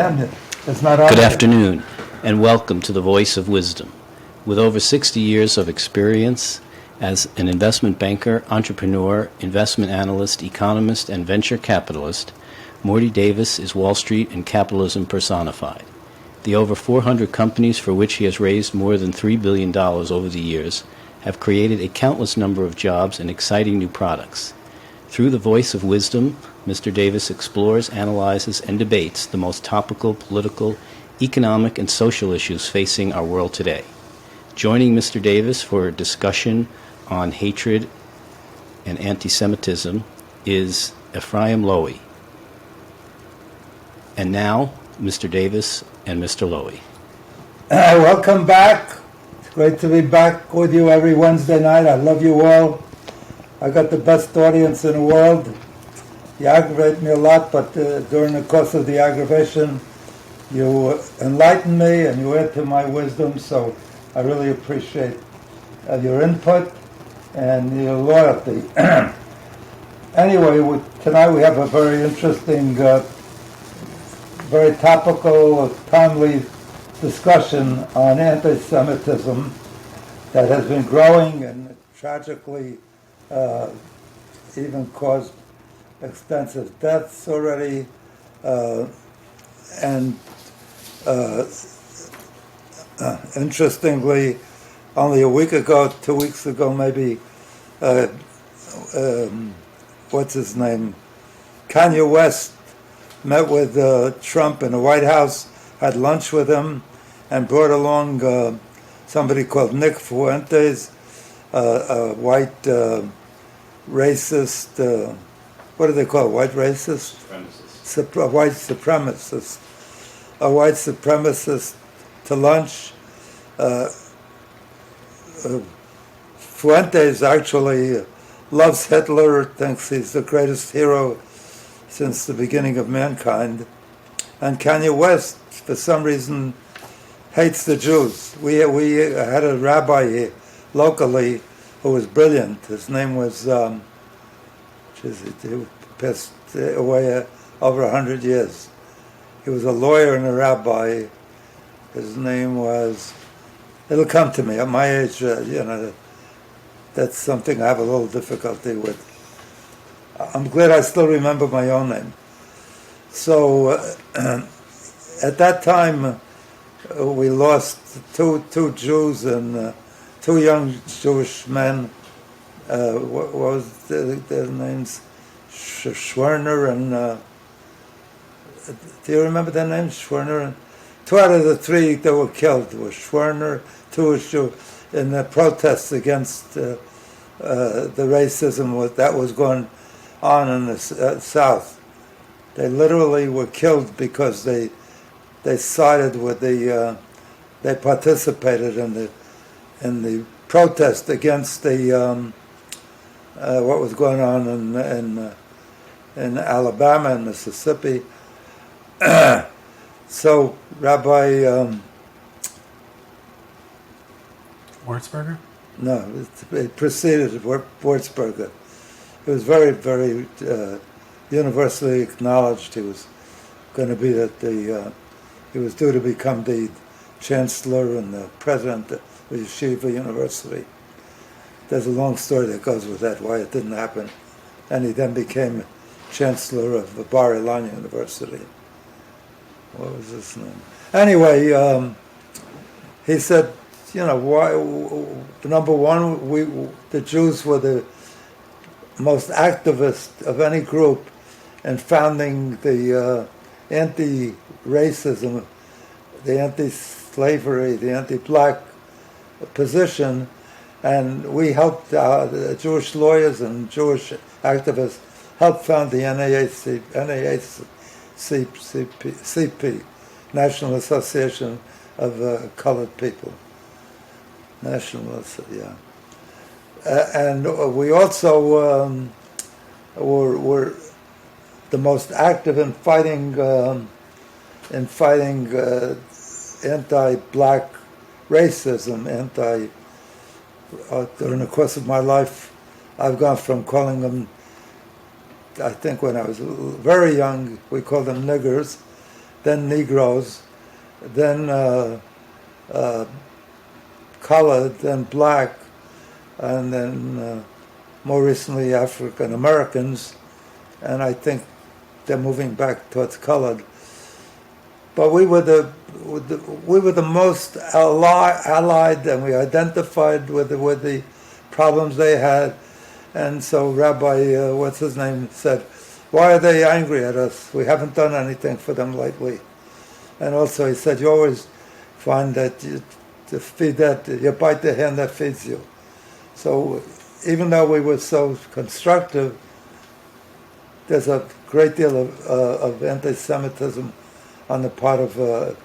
It's not Good afternoon, and welcome to the Voice of Wisdom. With over 60 years of experience as an investment banker, entrepreneur, investment analyst, economist, and venture capitalist, Morty Davis is Wall Street and capitalism personified. The over 400 companies for which he has raised more than $3 billion over the years have created a countless number of jobs and exciting new products. Through the Voice of Wisdom, Mr. Davis explores, analyzes, and debates the most topical political, economic, and social issues facing our world today. Joining Mr. Davis for a discussion on hatred and antisemitism is Ephraim Lowy. And now, Mr. Davis and Mr. Lowy. Welcome back. It's great to be back with you every Wednesday night. I love you all. I got the best audience in the world. You aggravate me a lot, but during the course of the aggravation, you enlighten me and you add to my wisdom, so I really appreciate your input and your loyalty. Anyway, tonight we have a very interesting, very topical, timely discussion on anti-Semitism that has been growing and tragically even caused extensive deaths already, and interestingly, only a week ago, 2 weeks ago maybe, what's his name? Kanye West met with Trump in the White House, had lunch with him, and brought along somebody called Nick Fuentes, a white racist, what do they call it? White racist? A white supremacist to lunch. Fuentes actually loves Hitler, thinks he's the greatest hero since the beginning of mankind. And Kanye West, for some reason, hates the Jews. We had a rabbi here locally who was brilliant. His name was, he passed away over 100 years. He was a lawyer and a rabbi. His name was, it'll come to me. At my age, that's something I have a little difficulty with. I'm glad I still remember my own name. So at that time, we lost two Jews and two young Jewish men. What was their names? Schwerner and do you remember their names? Schwerner and two out of the three that were killed were Schwerner, two Jews, in the protests against the racism that was going on in the South. They literally were killed because they sided with they participated in the protest against the what was going on in Alabama and Mississippi. So Rabbi Wurzburger? No, it preceded Wurzburger. It was very, very universally acknowledged. He was going to be he was due to become the chancellor and the president of Yeshiva University. There's a long story that goes with that, why it didn't happen. And he then became chancellor of Bar Ilan University. What was his name? Anyway, he said, why? Number one, the Jews were the most activist of any group in founding the anti-racism, the anti-slavery, the anti-black position, and we helped the Jewish lawyers and Jewish activists helped found the NAACP, National Association of Colored People. And we also were the most active in fighting anti-black racism, during the course of my life, I've gone from calling them, I think when I was very young, we called them niggers, then Negroes, then colored, then black, and then more recently African Americans, and I think they're moving back towards colored. But we were the most allied, and we identified with the problems they had. And so Rabbi, what's his name, said, "Why are they angry at us? We haven't done anything for them lately." And also he said, "You always find that you bite the hand that feeds you." So even though we were so constructive, there's a great deal of anti-Semitism on the part of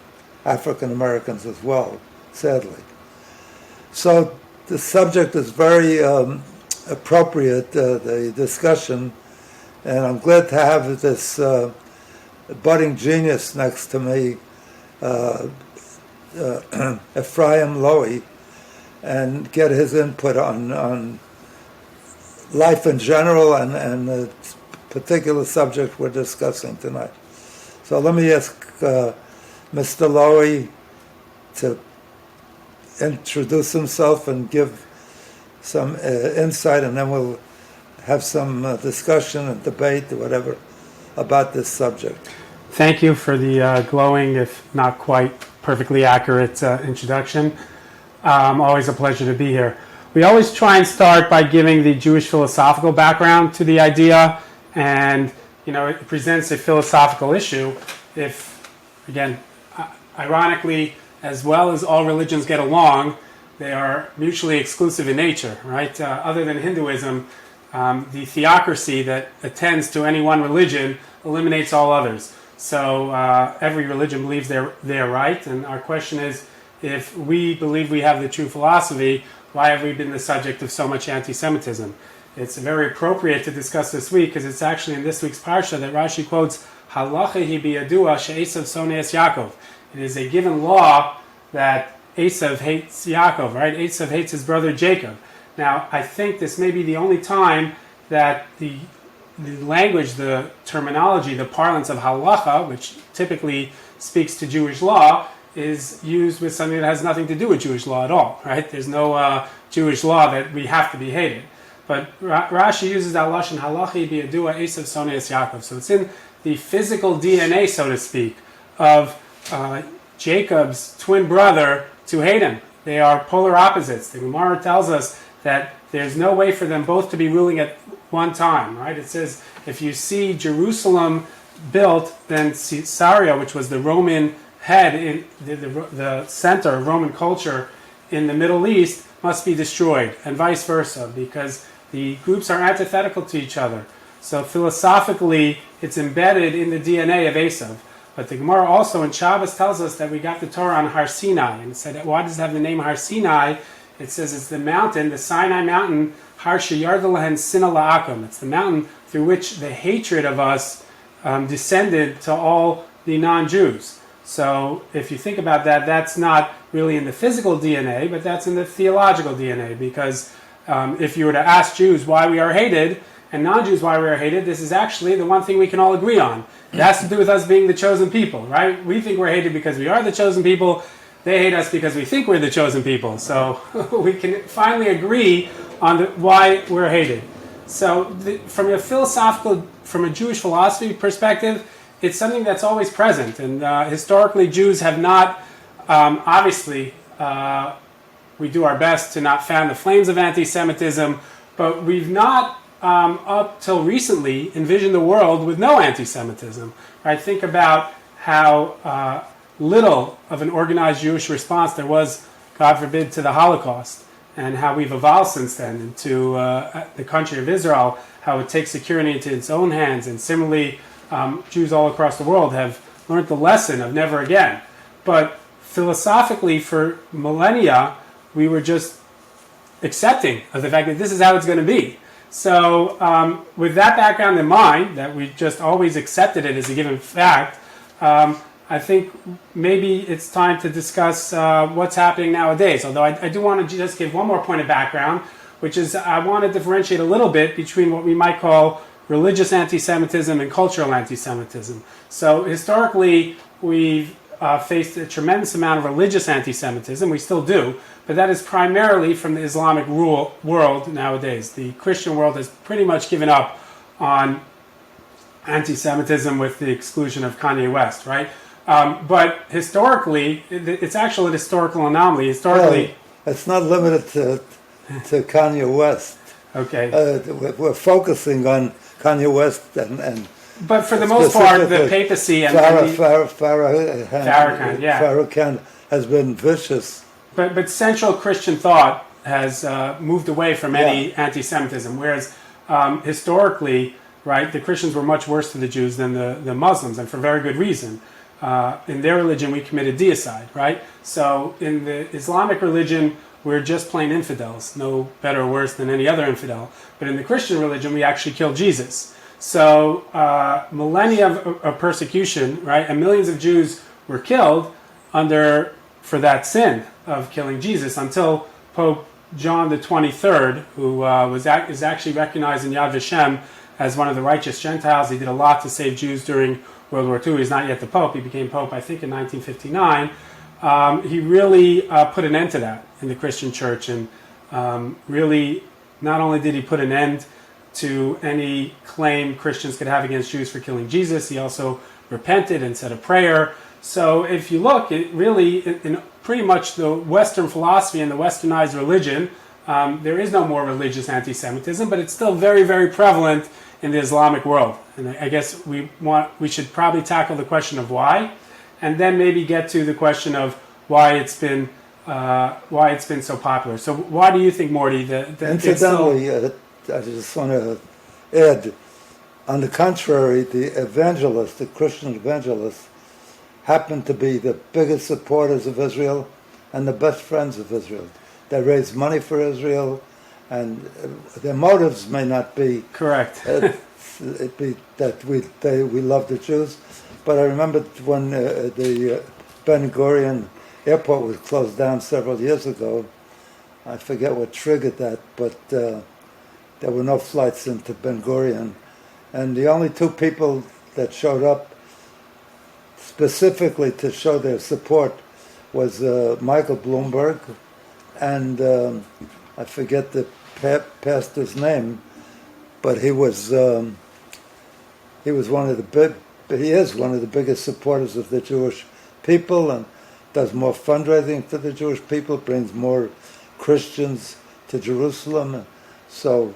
African Americans as well, sadly. So the subject is very appropriate, the discussion, and I'm glad to have this budding genius next to me, Ephraim Lowy, and get his input on life in general and the particular subject we're discussing tonight. So let me ask Mr. Lowy to introduce himself and give some insight, and then we'll have some discussion and debate or whatever about this subject. Thank you for the glowing, if not quite perfectly accurate introduction. Always a pleasure to be here. We always try and start by giving the Jewish philosophical background to the idea, and it presents a philosophical issue. If, again, ironically, as well as all religions get along, they are mutually exclusive in nature, right? Other than Hinduism, the theocracy that attends to any one religion eliminates all others. So every religion believes they're right, and our question is, if we believe we have the true philosophy, why have we been the subject of so much anti-Semitism? It's very appropriate to discuss this week because it's actually in this week's parsha that Rashi quotes, "Halacha hi biyadua she'esav soneas Yaakov." It is a given law that Esav hates Yaakov, right? Esav hates his brother Jacob. Now, I think this may be the only time that the language, the terminology, the parlance of halacha, which typically speaks to Jewish law, is used with something that has nothing to do with Jewish law at all, right? There's no Jewish law that we have to be hated. But Rashi uses that lashon halachi biyadua Esav soneas Yaakov. So it's in the physical DNA, so to speak, of Jacob's twin brother to hate him. They are polar opposites. The Gemara tells us that there's no way for them both to be ruling at one time, right? It says if you see Jerusalem built, then Caesarea, which was the Roman head, in the center of Roman culture in the Middle East, must be destroyed, and vice versa, because the groups are antithetical to each other. So philosophically, it's embedded in the DNA of Esav. But the Gemara also in Shabbos tells us that we got the Torah on Har Sinai. And it said, why does it have the name Har Sinai? It says it's the mountain, the Sinai mountain, Har Sheyarda Lahen Sina La'akum. It's the mountain through which the hatred of us descended to all the non-Jews. So if you think about that, that's not really in the physical DNA, but that's in the theological DNA. Because if you were to ask Jews why we are hated, and non-Jews why we are hated, this is actually the one thing we can all agree on. It has to do with us being the chosen people, right? We think we're hated because we are the chosen people. They hate us because we think we're the chosen people. So we can finally agree on why we're hated. So from a Jewish philosophy perspective, it's something that's always present. And historically, Jews have not, obviously, we do our best to not fan the flames of anti-Semitism, but we've not up till recently envisioned the world with no anti-Semitism. Right? Think about how little of an organized Jewish response there was, God forbid, to the Holocaust, and how we've evolved since then into the country of Israel, how it takes security into its own hands, and similarly, Jews all across the world have learned the lesson of never again. But philosophically, for millennia, we were just accepting of the fact that this is how it's going to be. So with that background in mind, that we just always accepted it as a given fact, I think maybe it's time to discuss what's happening nowadays. Although I do want to just give one more point of background, which is I want to differentiate a little bit between what we might call religious anti-Semitism and cultural anti-Semitism. So historically, we've faced a tremendous amount of religious anti-Semitism. We still do, but that is primarily from the Islamic world nowadays. The Christian world has pretty much given up on anti-Semitism with the exclusion of Kanye West, right? But historically, it's actually a historical anomaly. Historically, it's not limited to Kanye West. Okay. We're focusing on Kanye West and but for the most part, the papacy and Farrakhan has been vicious. But central Christian thought has moved away from any anti-Semitism, whereas historically, right, the Christians were much worse to the Jews than the Muslims, and for very good reason. In their religion, we committed deicide, right? So in the Islamic religion, we're just plain infidels, no better or worse than any other infidel. But in the Christian religion, we actually killed Jesus. So millennia of persecution, right, and millions of Jews were killed for that sin of killing Jesus until Pope John the 23rd, who is actually recognized in Yad Vashem as one of the righteous Gentiles. He did a lot to save Jews during World War II. He's not yet the Pope. He became Pope, I think, in 1959. He really put an end to that in the Christian church, and really, not only did he put an end to any claim Christians could have against Jews for killing Jesus, he also repented and said a prayer. So if you look, it really, in pretty much the Western philosophy and the Westernized religion, there is no more religious anti-Semitism, but it's still very, very prevalent in the Islamic world. And I guess we should probably tackle the question of why, and then maybe get to the question of why it's been so popular. So why do you think, Morty, that incidentally, I just want to add, on the contrary, the Christian evangelists, happen to be the biggest supporters of Israel and the best friends of Israel. They raise money for Israel, and their motives may not be correct. It be that we love the Jews, but I remember when the Ben Gurion airport was closed down several years ago. I forget what triggered that, but there were no flights into Ben Gurion, and the only two people that showed up specifically to show their support was Michael Bloomberg and I forget the pastor's name, but he is one of the biggest supporters of the Jewish people and does more fundraising for the Jewish people, brings more Christians to Jerusalem. So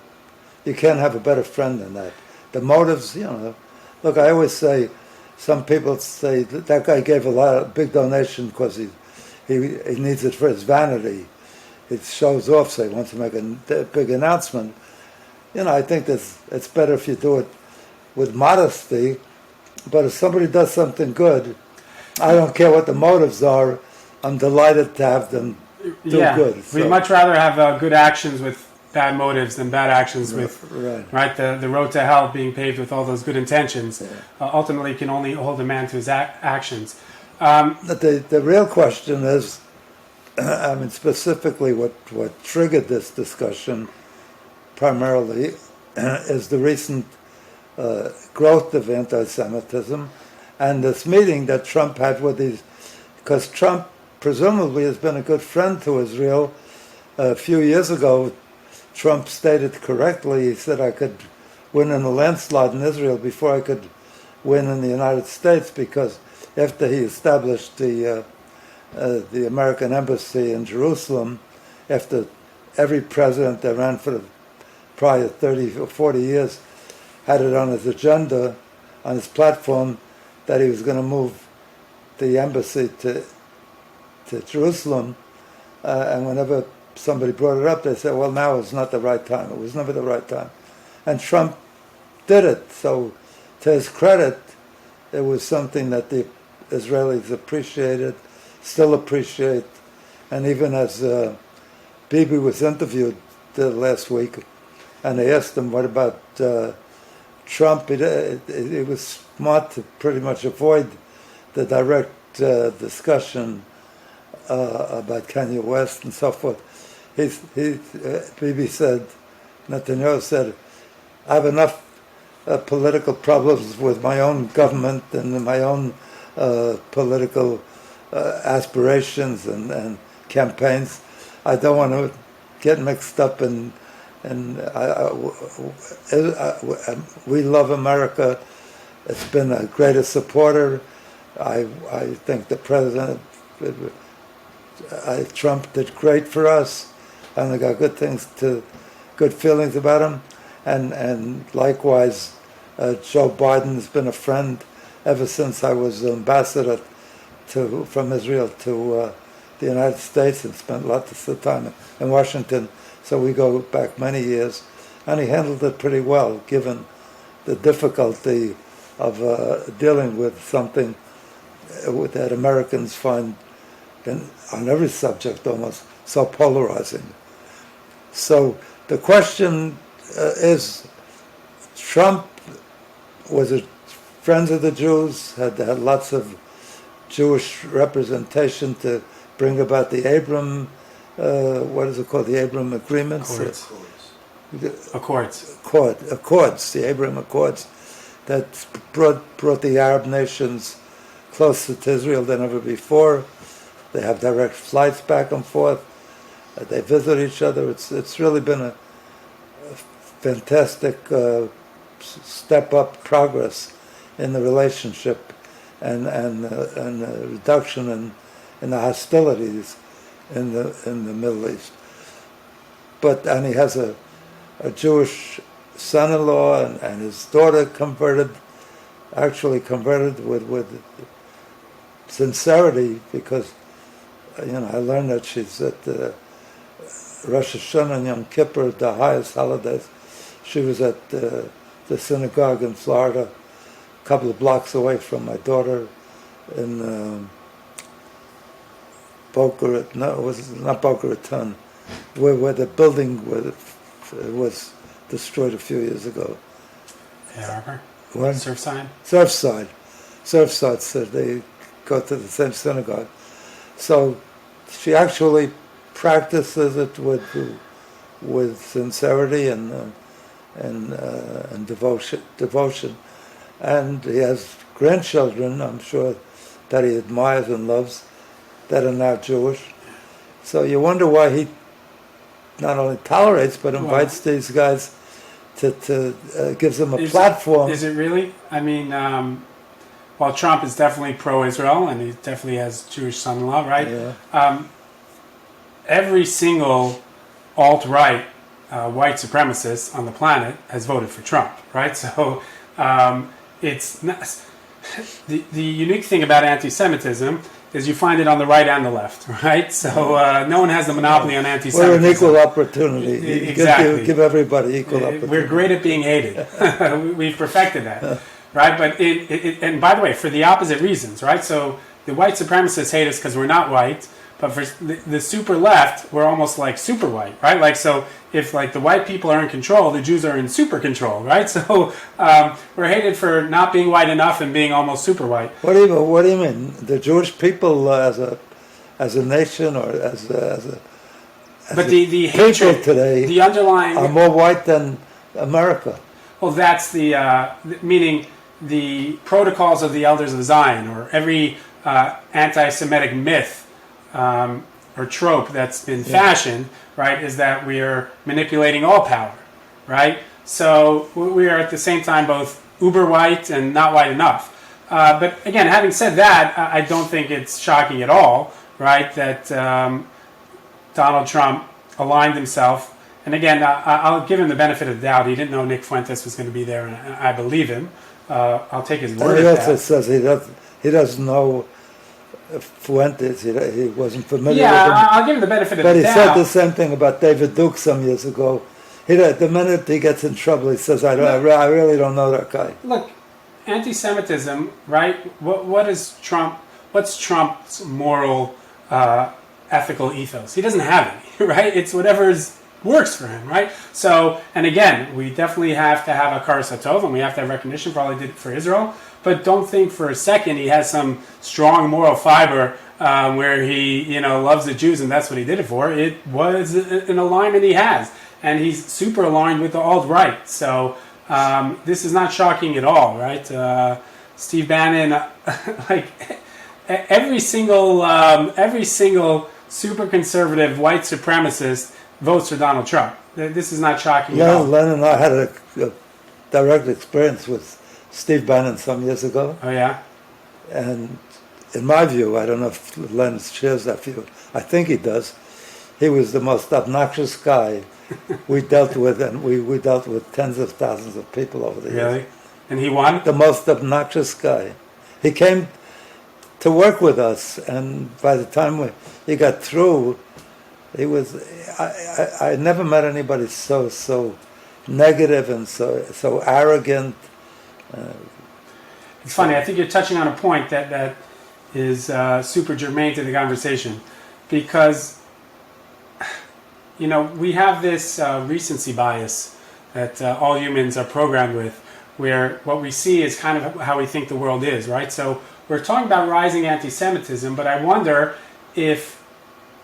you can't have a better friend than that. The motives, look, I always say, some people say that guy gave a big donation because he needs it for his vanity. It shows off, so he wants to make a big announcement. I think it's better if you do it with modesty, but if somebody does something good, I don't care what the motives are, I'm delighted to have them do good. So. We'd much rather have good actions with bad motives than bad actions with right the road to hell being paved with all those good intentions. Ultimately can only hold a man to his actions. The real question is, specifically what triggered this discussion primarily is the recent growth of anti-Semitism and this meeting that Trump had with these, because Trump presumably has been a good friend to Israel. A few years ago, Trump stated correctly, he said I could win in a landslide in Israel before I could win in the United States, because after he established the American embassy in Jerusalem, after every president that ran for the prior 30 or 40 years had it on his agenda, on his platform, that he was going to move the embassy to Jerusalem, and whenever somebody brought it up, they said, well, now is not the right time. It was never the right time. And Trump did it. So to his credit, it was something that the Israelis appreciated, still appreciate. And even as Bibi was interviewed last week, and they asked him, what about Trump? It was smart to pretty much avoid the direct discussion about Kanye West and so forth. Bibi said, Netanyahu said, I have enough political problems with my own government and my own political aspirations and campaigns. I don't want to get mixed up in. We love America. It's been a greatest supporter. I think the president, Trump, did great for us, and I got good feelings about him. And likewise, Joe Biden has been a friend ever since I was ambassador from Israel to the United States, and spent lots of time in Washington. So we go back many years, and he handled it pretty well, given the difficulty of dealing with something that Americans find, on every subject almost, so polarizing. So the question is, Trump was a friend of the Jews, had lots of Jewish representation to bring about the Abraham, what is it called, the Abraham Agreements? Accords, the Abraham Accords, that brought the Arab nations closer to Israel than ever before. They have direct flights back and forth. They visit each other. It's really been a fantastic step up progress in the relationship and reduction in the hostilities in the Middle East. And he has a Jewish son-in-law, and his daughter converted with sincerity, because I learned that she's at Rosh Hashanah and Yom Kippur, the highest holidays. She was at the synagogue in Florida, a couple of blocks away from my daughter in Boca. No, it was not Boca Raton, where the building was destroyed a few years ago. Harbor? What? Surfside? Surfside, so they go to the same synagogue. So she actually practices it with sincerity and devotion. And he has grandchildren, I'm sure, that he admires and loves, that are now Jewish. So you wonder why he not only tolerates but invites these guys to gives them a platform. Is it really? I mean, while Trump is definitely pro-Israel, and he definitely has Jewish son-in-law, right? Yeah. Every single alt-right white supremacist on the planet has voted for Trump, right? So it's not, the unique thing about anti-Semitism is you find it on the right and the left, right? So no one has the monopoly on anti-Semitism. We're an equal opportunity. Exactly. Give everybody equal opportunity. We're great at being hated. We've perfected that, right? But and by the way, for the opposite reasons, right? So the white supremacists hate us because we're not white, but for the super left, we're almost like super white, right? Like, so if like the white people are in control, the Jews are in super control, right? So we're hated for not being white enough and being almost super white. What do you mean? The Jewish people as a nation, or as the hatred today, the underlying, are more white than America. Well, that's the meaning the protocols of the elders of Zion, or every anti-Semitic myth or trope that's been fashioned, right, is that we are manipulating all power, right? So we are at the same time both uber white and not white enough. But again, having said that, I don't think it's shocking at all, right, that Donald Trump aligned himself. And again, I'll give him the benefit of the doubt. He didn't know Nick Fuentes was going to be there, and I believe him. I'll take his word. He at also that. says he doesn't know Fuentes. He wasn't familiar with him. Yeah, I'll give him the benefit of But the he doubt. said the same thing about David Duke some years ago. The minute he gets in trouble, he says, I really don't know that guy. Look, anti-Semitism, right? What is Trump? What's Trump's moral, ethical ethos? He doesn't have any, right? It's whatever works for him, right? So, and again, we definitely have to have a Karas HaTov, and we have to have recognition for all he did for Israel. But don't think for a second he has some strong moral fiber where he, loves the Jews and that's what he did it for. It was an alignment he has, and he's super aligned with the alt-right. So this is not shocking at all, right? Steve Bannon like every single super conservative white supremacist votes for Donald Trump. This is not shocking at all. Len and I had a direct experience with Steve Bannon some years ago. Oh yeah. And in my view, I don't know if Len shares that view. I think he does. He was the most obnoxious guy we dealt with, and we dealt with tens of thousands of people over the years. Really? And he won? The most obnoxious guy. He came to work with us, and by the time he got through, he was. I never met anybody so negative and so arrogant. It's funny. I think you're touching on a point that is super germane to the conversation, because we have this recency bias that all humans are programmed with, where what we see is kind of how we think the world is, right? So we're talking about rising anti-Semitism, but I wonder if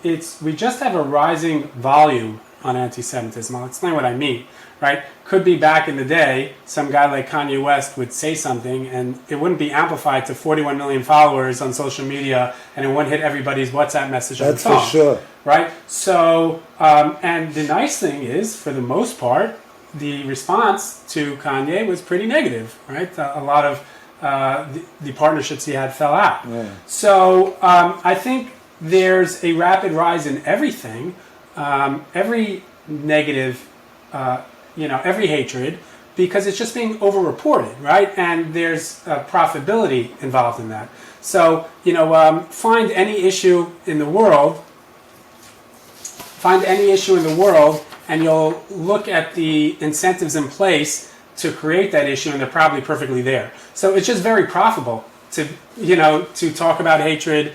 we just have a rising volume on anti-Semitism. I'll explain what I mean, right? Could be back in the day, some guy like Kanye West would say something and it wouldn't be amplified to 41 million followers on social media, and it wouldn't hit everybody's WhatsApp message on the phone. That's for sure. Right? So, and the nice thing is, for the most part, the response to Kanye was pretty negative, right? A lot of the partnerships he had fell out. Yeah. So I think there's a rapid rise in everything, every negative, every hatred, because it's just being over-reported, right? And there's profitability involved in that. So, find any issue in the world, and you'll look at the incentives in place to create that issue, and they're probably perfectly there. So it's just very profitable to talk about hatred.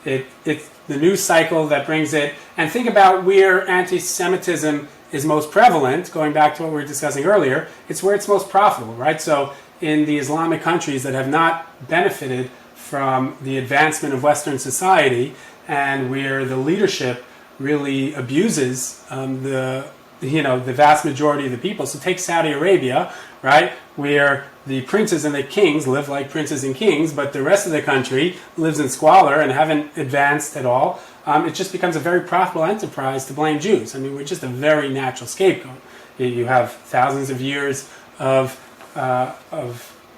It's the news cycle that brings it. And think about where anti-Semitism is most prevalent, going back to what we were discussing earlier. It's where it's most profitable, right? So in the Islamic countries that have not benefited from the advancement of Western society, and where the leadership really abuses the vast majority of the people. So take Saudi Arabia, right, where the princes and the kings live like princes and kings, but the rest of the country lives in squalor and haven't advanced at all. It just becomes a very profitable enterprise to blame Jews. I mean, we're just a very natural scapegoat. You have thousands of years of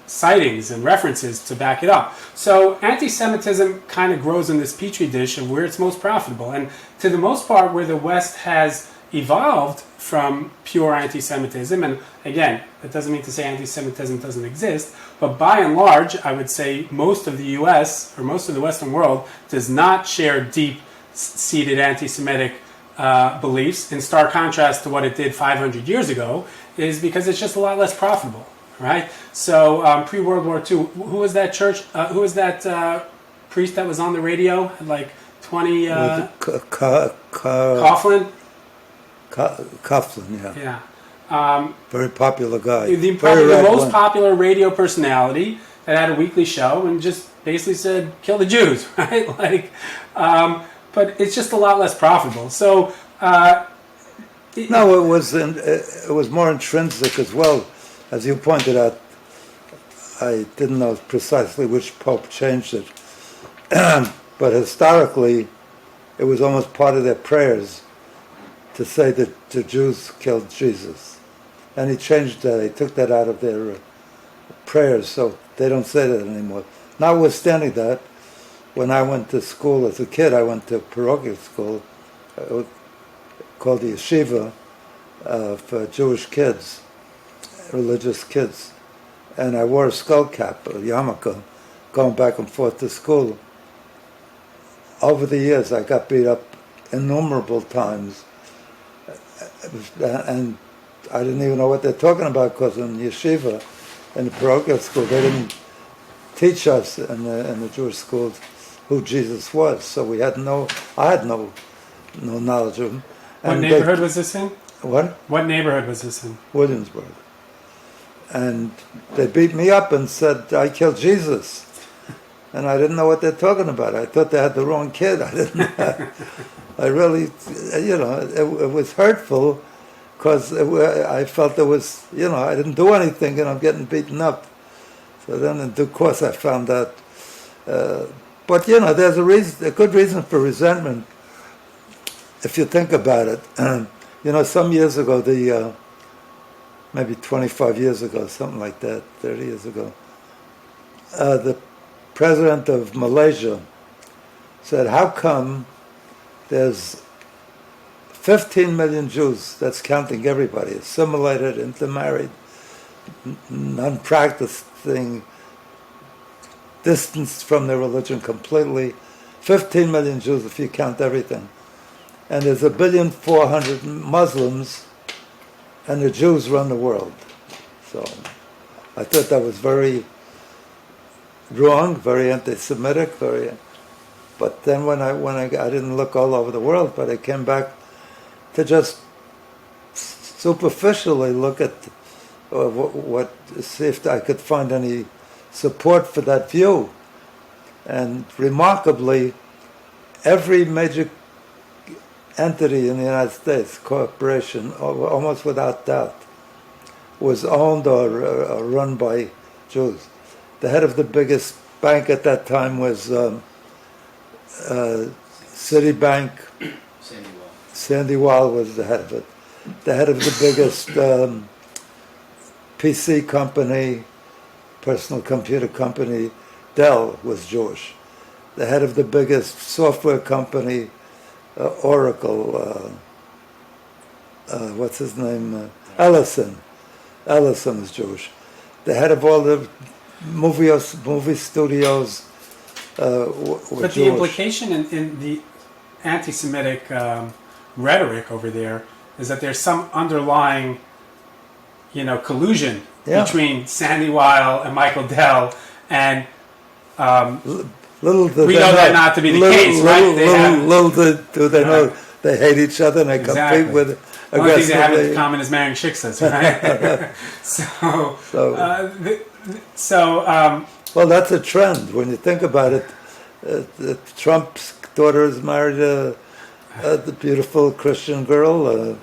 sightings and references to back it up. So anti-Semitism kind of grows in this petri dish of where it's most profitable. And to the most part, where the West has evolved from pure anti-Semitism, and again, that doesn't mean to say anti-Semitism doesn't exist, but by and large, I would say most of the US, or most of the Western world, does not share deep-seated anti-Semitic beliefs, in stark contrast to what it did 500 years ago, is because it's just a lot less profitable, right? So pre-World War II, who was that priest that was on the radio? Had like 20... Coughlin? Coughlin, yeah. Yeah. Very popular guy. The most popular radio personality that had a weekly show and just basically said, kill the Jews, right? But it's just a lot less profitable. So... it was more intrinsic as well. As you pointed out, I didn't know precisely which pope changed it. But historically, it was almost part of their prayers to say that the Jews killed Jesus. And he changed that. He took that out of their prayers, so they don't say that anymore. Notwithstanding that, when I went to school as a kid, I went to parochial school called the Yeshiva for Jewish kids, religious kids. And I wore a skull cap, a yarmulke, going back and forth to school. Over the years, I got beat up innumerable times. And I didn't even know what they're talking about, because in yeshiva, in the parochial school, they didn't teach us in the Jewish schools who Jesus was. So I had no knowledge of him. What neighborhood was this in? What? What neighborhood was this in? Williamsburg. And they beat me up and said, I killed Jesus. And I didn't know what they're talking about. I thought they had the wrong kid. I didn't. I really, it was hurtful, because I felt there was, I didn't do anything and I'm getting beaten up. So then in due course I found out. But there's a good reason for resentment if you think about it. Some years ago, maybe 25 years ago, something like that, 30 years ago, the president of Malaysia said, how come there's 15 million Jews, that's counting everybody, assimilated, intermarried, non-practicing, distanced from their religion completely, 15 million Jews if you count everything. And there's 1,400,000,000 Muslims, and the Jews run the world. So I thought that was very wrong, very anti-Semitic, But then when I didn't look all over the world, but I came back to just superficially look at see if I could find any support for that view. And remarkably, every major entity in the United States, corporation, almost without doubt, was owned or run by Jews. The head of the biggest bank at that time was Citibank. Sandy Weil was the head of it. The head of the biggest PC company, personal computer company, Dell, was Jewish. The head of the biggest software company, Oracle, what's his name? Ellison. Ellison is Jewish. The head of all the movie studios were But Jewish. the implication in the anti-Semitic rhetoric over there is that there's some underlying, collusion between Sandy Weil and Michael Dell, and we know that not to be the case, right? Little do they know they hate each other and they compete with aggressively. The only thing they have in common is marrying shiksas, right? Well, that's a trend when you think about it. Trump's daughter is married to the beautiful Christian girl.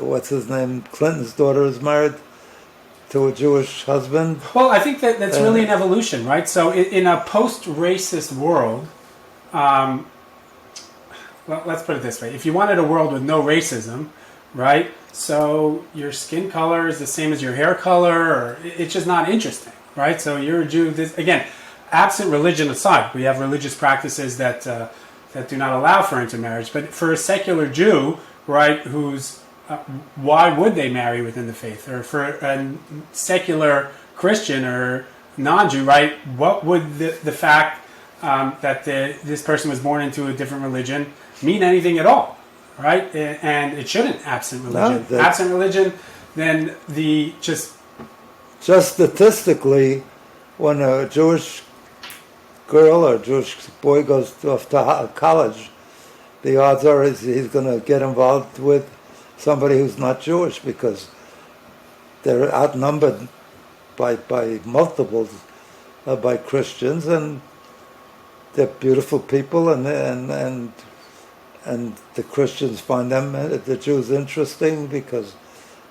What's his name? Clinton's daughter is married to a Jewish husband. Well, I think that's really an evolution, right? So in a post-racist world, let's put it this way. If you wanted a world with no racism, right? So your skin color is the same as your hair color, or it's just not interesting, right? So you're a Jew. Again, absent religion aside, we have religious practices that do not allow for intermarriage. But for a secular Jew, right, why would they marry within the faith? Or for a secular Christian or non-Jew, right, what would the fact that this person was born into a different religion mean anything at all, right? And it shouldn't, absent religion. No, absent religion, then just statistically, when a Jewish girl or Jewish boy goes off to college, the odds are he's going to get involved with somebody who's not Jewish because they're outnumbered by multiples by Christians, and they're beautiful people, and the Christians find them, the Jews, interesting because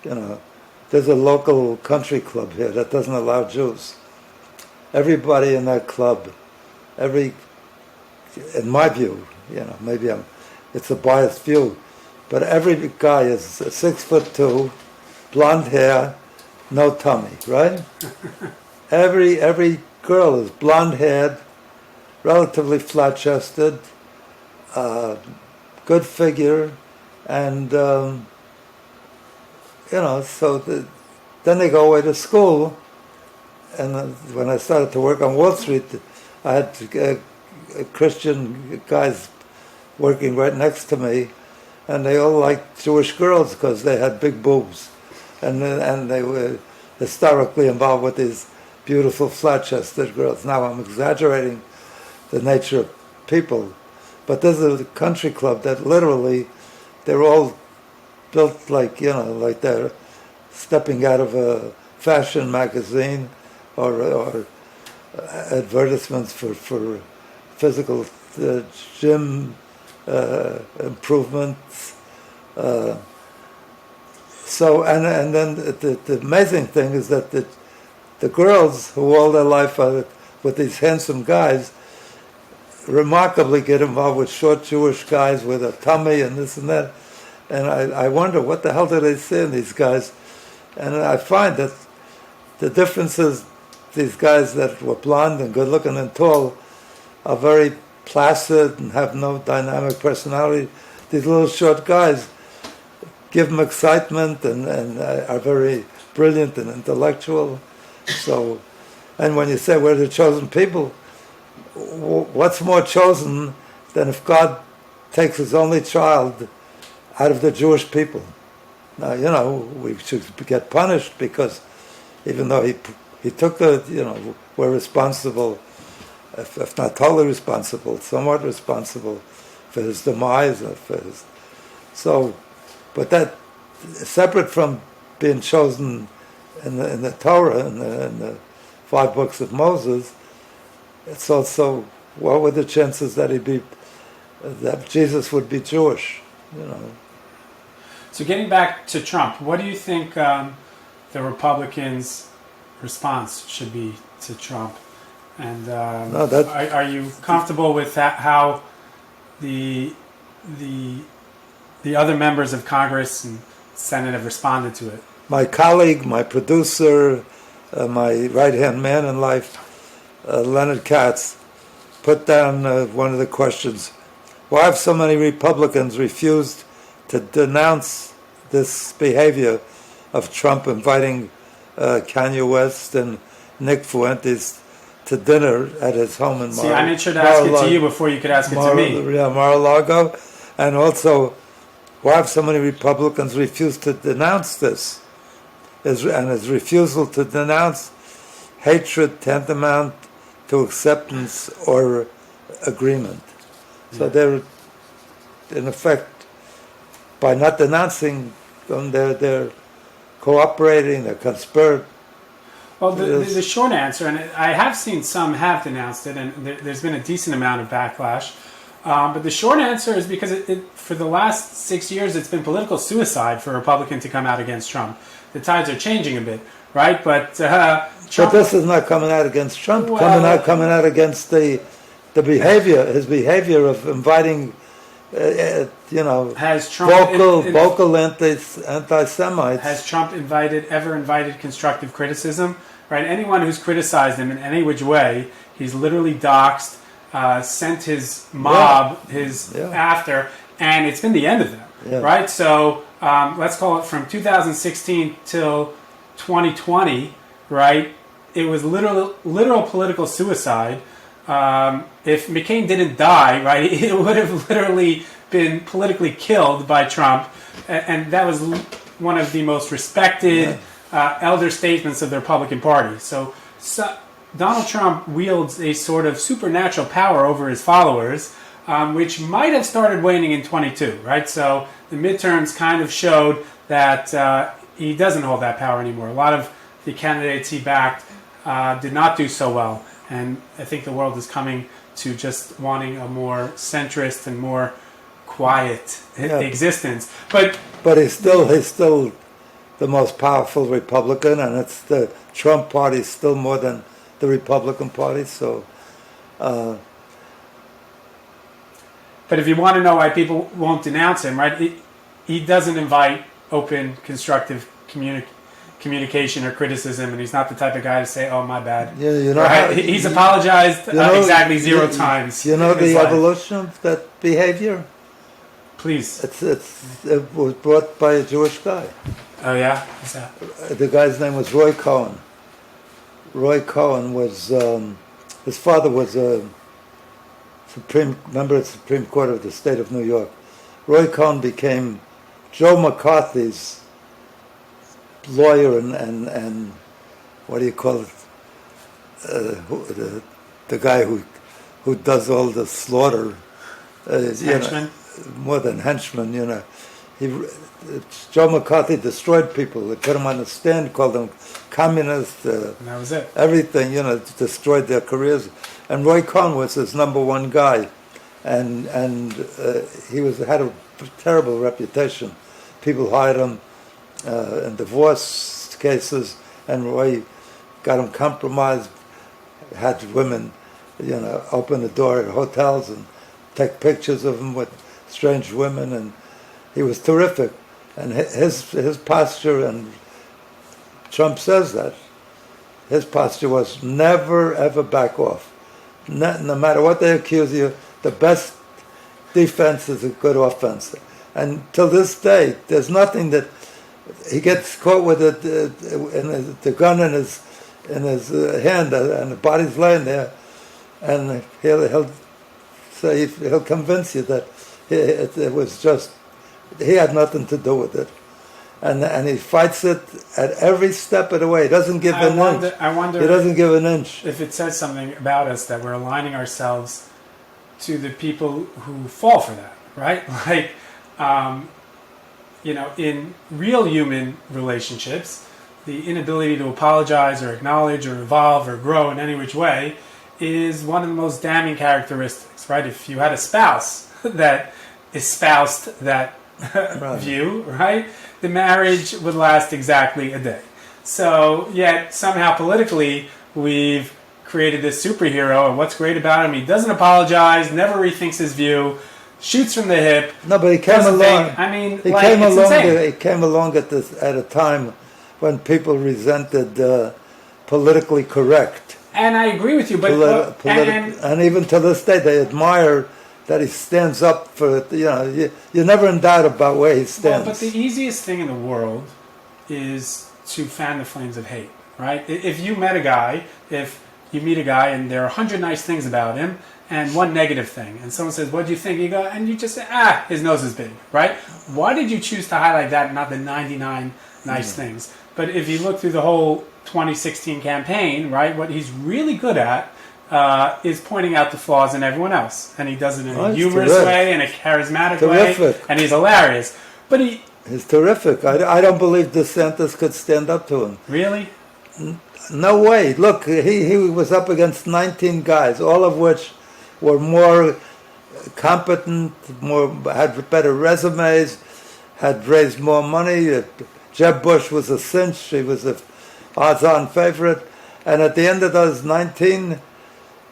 there's a local country club here that doesn't allow Jews. Everybody in that club, in my view, maybe it's a biased view, but every guy is 6'2", blonde hair, no tummy, right? Every girl is blonde haired, relatively flat chested, good figure, and then they go away to school. And when I started to work on Wall Street, I had Christian guys working right next to me, and they all liked Jewish girls because they had big boobs, and they were historically involved with these beautiful flat-chested girls. Now I'm exaggerating the nature of people, but this is a country club that literally they're all built like they're stepping out of a fashion magazine or advertisements for physical gym improvements. So and then the amazing thing is that the the girls who all their life are with these handsome guys remarkably get involved with short Jewish guys with a tummy and this and that. And I wonder, what the hell do they see in these guys? And I find that the differences, these guys that were blonde and good looking and tall are very placid and have no dynamic personality. These little short guys give them excitement and are very brilliant and intellectual. So, and when you say we're the chosen people, what's more chosen than if God takes his only child out of the Jewish people? Now, you know, we should get punished because even though he took the, you know, we're responsible, if not totally responsible, somewhat responsible for his demise or for his, so, but that, separate from being chosen in the Torah, in the 5 books of Moses, it's also, what were the chances that that Jesus would be Jewish, you know? So getting back to Trump, what do you think the Republicans' response should be to Trump? And are you comfortable with that, how the other members of Congress and Senate have responded to it? My colleague, my producer, my right-hand man in life, Leonard Katz, put down one of the questions. Why have so many Republicans refused to denounce this behavior of Trump inviting Kanye West and Nick Fuentes to dinner at his home in See, I made sure to ask it to you before you could ask it to me. Yeah, Mar-a-Lago. And also, why have so many Republicans refused to denounce this? And his refusal to denounce hatred tantamount to acceptance or agreement. So they're, in effect, by not denouncing them, they're cooperating, they're conspiring. Well, the short answer, and I have seen some have denounced it, and there's been a decent amount of backlash. But the short answer is because for the last 6 years, it's been political suicide for a Republican to come out against Trump. The tides are changing a bit, right? But Trump, but this is not coming out against Trump. Well, coming out against the behavior, his behavior of inviting, has Trump vocal anti-Semites. Has Trump ever invited constructive criticism? Right? Anyone who's criticized him in any which way, he's literally doxed, sent his mob, after, and it's been the end of that. Yeah. Right? So let's call it from 2016 till 2020. Right? It was literal political suicide. If McCain didn't die, right, it would have literally been politically killed by Trump, and that was one of the most respected elder statesmen of the Republican Party. So Donald Trump wields a sort of supernatural power over his followers, which might have started waning in 22, right? So the midterms kind of showed that he doesn't hold that power anymore. A lot of the candidates he backed did not do so well. And I think the world is coming to just wanting a more centrist and more quiet existence. But he's still the most powerful Republican, and it's the Trump party still more than the Republican Party. So, but if you want to know why people won't denounce him, right? He doesn't invite open, constructive communication or criticism, and he's not the type of guy to say, "Oh, my bad." Yeah, you know, right? He's apologized exactly 0 times. You know the evolution of that behavior. Please. It was brought by a Jewish guy. Oh yeah, what's that? The guy's name was Roy Cohn. Roy Cohn was his father was a member of the Supreme Court of the state of New York. Roy Cohn became Joe McCarthy's lawyer and what do you call it? The guy who does all the slaughter. Henchman? More than henchman, you know. Joe McCarthy destroyed people. They put him on the stand, called them communists. And that was it. Everything, you know, destroyed their careers. And Roy Cohn was his number one guy, and he had a terrible reputation. People hired him in divorce cases, and Roy got him compromised, had women, open the door at hotels and take pictures of him with strange women, and he was terrific. And his posture, and Trump says that, his posture was never, ever back off. No matter what they accuse you, the best defense is a good offense. And till this day, there's nothing that he gets caught with the gun in his hand, and the body's laying there, and he'll convince you that it was just, he had nothing to do with it. And he fights it at every step of the way. He doesn't give an inch. I wonder he doesn't give an inch. If it says something about us that we're aligning ourselves to the people who fall for that, right? Like, in real human relationships, the inability to apologize or acknowledge or evolve or grow in any which way is one of the most damning characteristics, right? If you had a spouse that espoused that Right. view, right, the marriage would last exactly a day. So, yet somehow politically, we've created this superhero, and what's great about him, he doesn't apologize, never rethinks his view, shoots from the hip. No, but he came along. Insane. He came along at a time when people resented politically correct. And I agree with you, but and even to this day, they admire that he stands up for it. You're never in doubt about where he stands. Well, but the easiest thing in the world is to fan the flames of hate, right? If you meet a guy and there are 100 nice things about him and one negative thing, and someone says, "What do you think?" You go, and you just say, his nose is big, right? Why did you choose to highlight that and not the 99 nice things? But if you look through the whole 2016 campaign, right, what he's really good at is pointing out the flaws in everyone else, and he does it in a humorous way, in a charismatic way, and he's hilarious. But he's terrific. I don't believe DeSantis could stand up to him. Really? No way. Look, he was up against 19 guys, all of which were more competent, had better resumes, had raised more money. Jeb Bush was a cinch. He was a odds-on favorite, and at the end of those 19.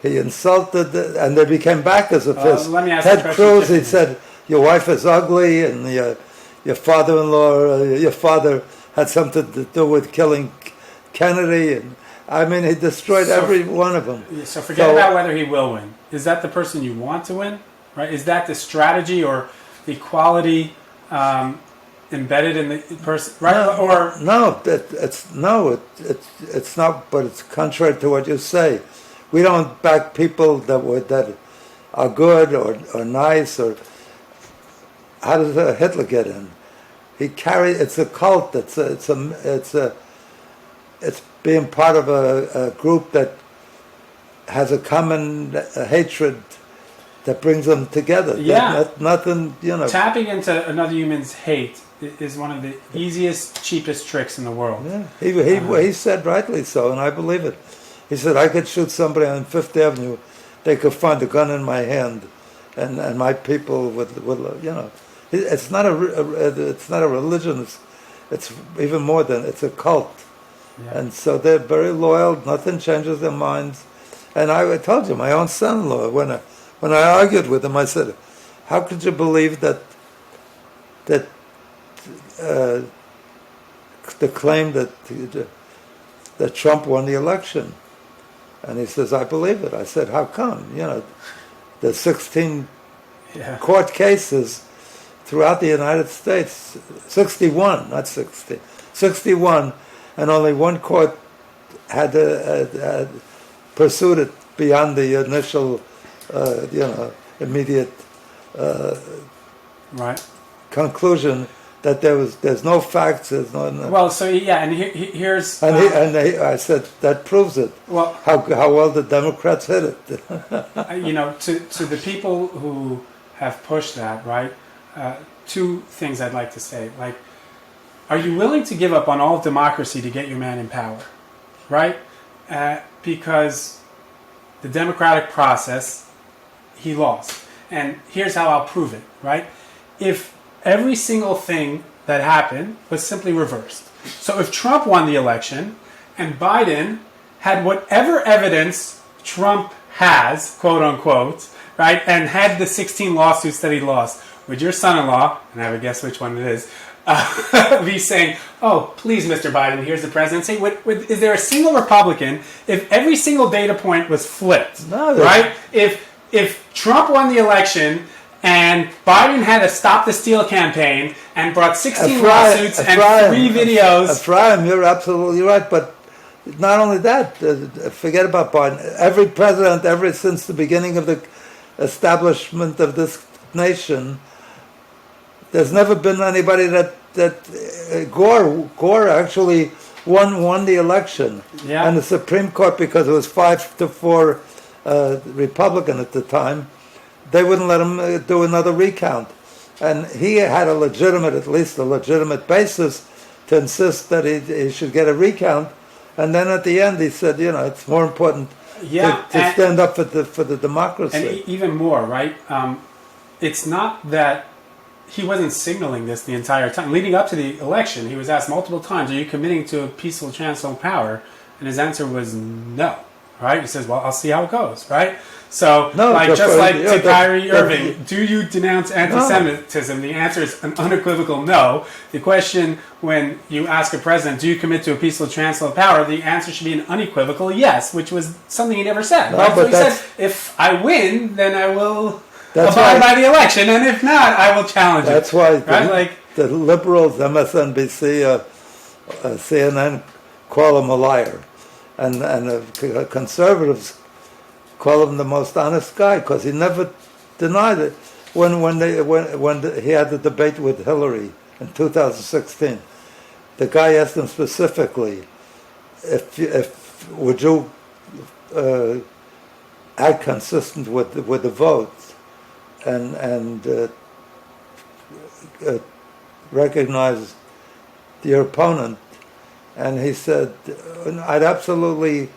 He insulted, and they became backers of his. Ted Cruz, he said, "Your wife is ugly, and your father-in-law, your father had something to do with killing Kennedy." And I mean, he destroyed every one of them. So forget about whether he will win. Is that the person you want to win? Right? Is that the strategy or the quality embedded in the person? Right? It's not. But it's contrary to what you say. We don't back people that are good or nice. Or how does Hitler get in? It's a cult. It's being part of a group that has a common hatred that brings them together. Yeah. Nothing. Tapping into another human's hate is one of the easiest, cheapest tricks in the world. Yeah. He said rightly so, and I believe it. He said, I could shoot somebody on Fifth Avenue. They could find a gun in my hand, and my people would. It's not a religion. It's even more than it's a cult, and so they're very loyal. Nothing changes their minds. And I told you, my own son-in-law, when I argued with him, I said, "How could you believe that the claim that Trump won the election?" And he says, "I believe it." I said, "How come?" There's 16 court cases throughout the United States, 61, not 60, 61, and only one court had pursued it beyond the initial, immediate conclusion that there's no facts, there's no. Well, so and here's. I said that proves it. Well, how well the Democrats hit it. To the people who have pushed that, right? Two things I'd like to say. Like, are you willing to give up on all democracy to get your man in power, right? Because the democratic process, he lost, and here's how I'll prove it, right? If every single thing that happened was simply reversed. So if Trump won the election and Biden had whatever evidence Trump has, quote unquote, right, and had the 16 lawsuits that he lost, would your son-in-law, and I have a guess which one it is, be saying, oh, please, Mr. Biden, here's the presidency? Is there a single Republican, if every single data point was flipped, right? If Trump won the election and Biden had a Stop the Steal campaign and brought 16 lawsuits and 3 videos. Ephraim, you're absolutely right, but not only that, forget about Biden. Every president, ever since the beginning of the establishment of this nation, there's never been anybody that Gore actually won the election, and the Supreme Court, because it was 5-4 Republican at the time, they wouldn't let him do another recount, and he had at least a legitimate basis to insist that he should get a recount, and then at the end he said, it's more important to stand up for the democracy, and even more, right? It's not that he wasn't signaling this the entire time. Leading up to the election, he was asked multiple times, are you committing to a peaceful transfer of power? And his answer was no, right? He says, well, I'll see how it goes, right? So, to Kyrie Irving, do you denounce anti-Semitism? The answer is an unequivocal no. The question, when you ask a president, do you commit to a peaceful transfer of power? The answer should be an unequivocal yes, which was something he never said. Right? So he said, if I win, then I will abide by the election, and if not, I will challenge it. That's why the liberals, MSNBC, CNN, call him a liar, and the conservatives call him the most honest guy, because he never denied it. When he had the debate with Hillary in 2016, the guy asked him specifically, if would you act consistent with the votes and recognize your opponent, and he said, I'd absolutely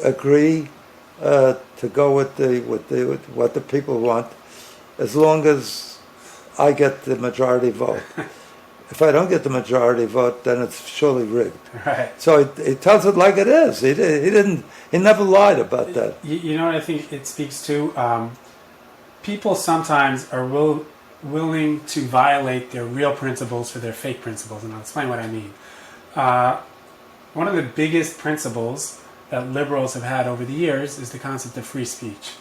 agree to go with what the people want, as long as I get the majority vote. If I don't get the majority vote, then it's surely rigged. Right. So he tells it like it is. He never lied about that. You know what I think it speaks to? People sometimes are willing to violate their real principles for their fake principles, and I'll explain what I mean. One of the biggest principles that liberals have had over the years is the concept of free speech.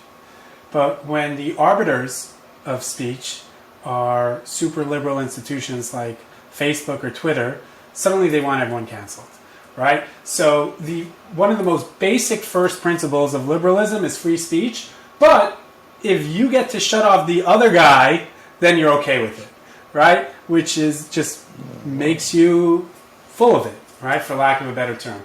But when the arbiters of speech are super liberal institutions like Facebook or Twitter, suddenly they want everyone canceled, right? So one of the most basic first principles of liberalism is free speech, but if you get to shut off the other guy, then you're okay with it, right? Which is just makes you full of it, right? For lack of a better term.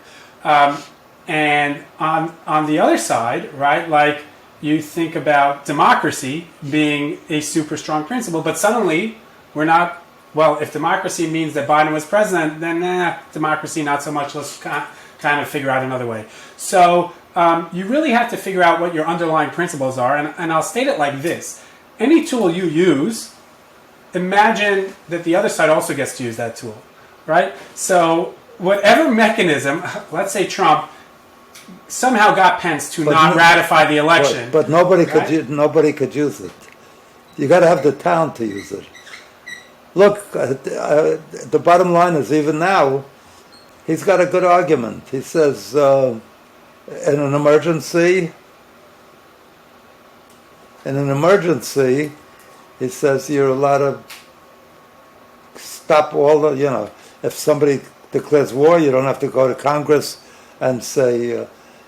And on the other side, right, like you think about democracy being a super strong principle, but suddenly we're not, well, if democracy means that Biden was president, then democracy not so much, let's kind of figure out another way. So you really have to figure out what your underlying principles are, and I'll state it like this. Any tool you use, imagine that the other side also gets to use that tool, right? So whatever mechanism, let's say Trump somehow got Pence to not ratify the election. But nobody could use it. You got to have the talent to use it. Look, the bottom line is, even now, he's got a good argument. He says, in an emergency, he says you're allowed to stop all the, if somebody declares war, you don't have to go to Congress and say,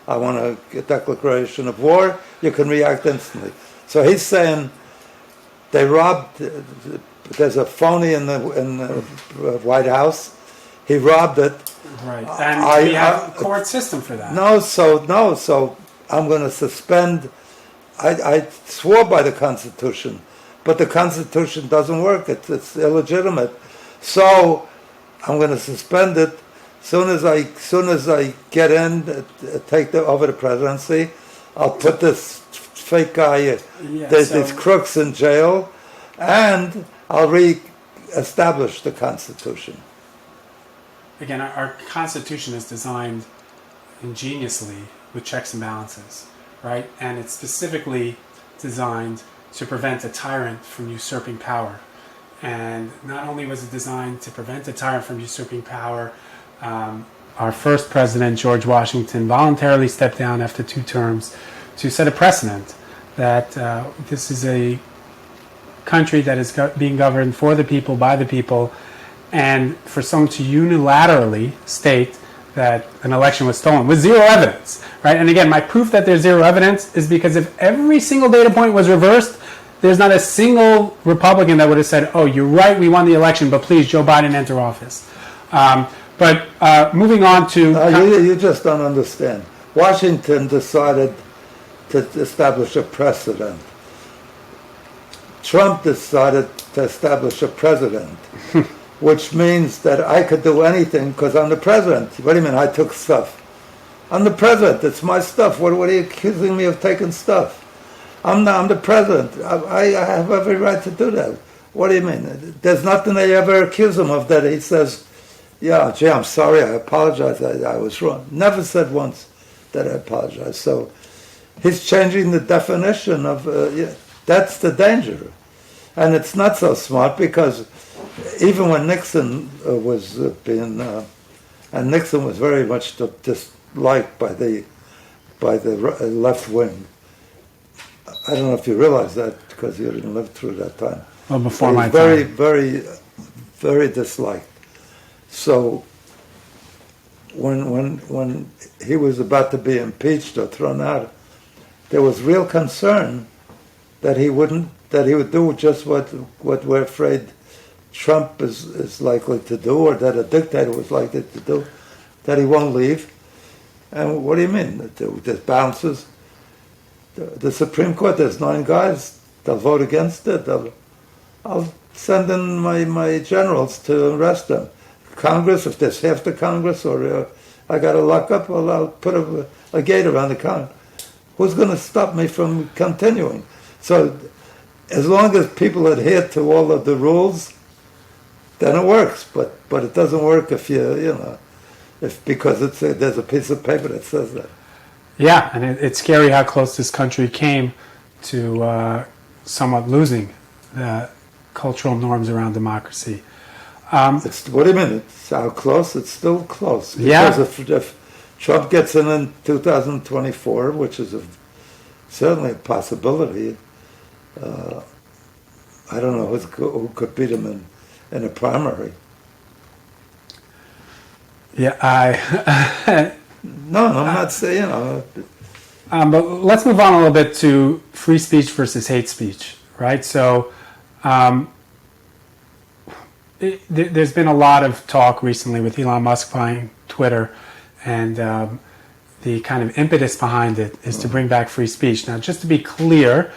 I want a declaration of war. You can react instantly. So he's saying they robbed, there's a phony in the White House. He robbed it. Right. And we have a court system for that. So I'm going to suspend. I swore by the Constitution, but the Constitution doesn't work. It's illegitimate. So I'm going to suspend it. Soon as I get in, take over the presidency, I'll put this fake guy, these crooks in jail, and I'll re-establish the Constitution. Again, our Constitution is designed ingeniously with checks and balances, right? And it's specifically designed to prevent a tyrant from usurping power. And not only was it designed to prevent a tyrant from usurping power, our first president, George Washington, voluntarily stepped down after 2 terms to set a precedent that this is a country that is being governed for the people, by the people, and for someone to unilaterally state that an election was stolen with zero evidence, right? And again, my proof that there's zero evidence is because if every single data point was reversed, there's not a single Republican that would have said, oh, you're right, we won the election, but please, Joe Biden, enter office. But moving on to... you just don't understand. Washington decided to establish a precedent. Trump decided to establish a president, which means that I could do anything because I'm the president. What do you mean I took stuff? I'm the president. It's my stuff. What are you accusing me of taking stuff? I'm the president. I have every right to do that. What do you mean? There's nothing they ever accuse him of that he says, yeah, gee, I'm sorry, I apologize, I was wrong. Never said once that I apologize. So he's changing the definition of, that's the danger. And it's not so smart because even when Nixon was being, and Nixon was very much disliked by the left wing. I don't know if you realize that because you didn't live through that time. Well, before my time. Very, very, very disliked. So when he was about to be impeached or thrown out, there was real concern that he would do just what we're afraid Trump is likely to do, or that a dictator was likely to do, that he won't leave. And what do you mean? There's bounces. The Supreme Court, there's 9 guys. They'll vote against it. I'll send in my generals to arrest them. Congress, if there's half the Congress, or I got to lock up, well, I'll put a gate around the Congress. Who's going to stop me from continuing? So as long as people adhere to all of the rules, then it works. But it doesn't work if because there's a piece of paper that says that. Yeah, and it's scary how close this country came to somewhat losing the cultural norms around democracy. What do you mean? It's how close? It's still close. Because if Trump gets in 2024, which is certainly a possibility, I don't know who could beat him in a primary. Yeah, No, I'm not saying, but let's move on a little bit to free speech versus hate speech, right? So there's been a lot of talk recently with Elon Musk buying Twitter, and the kind of impetus behind it is to bring back free speech. Now, just to be clear,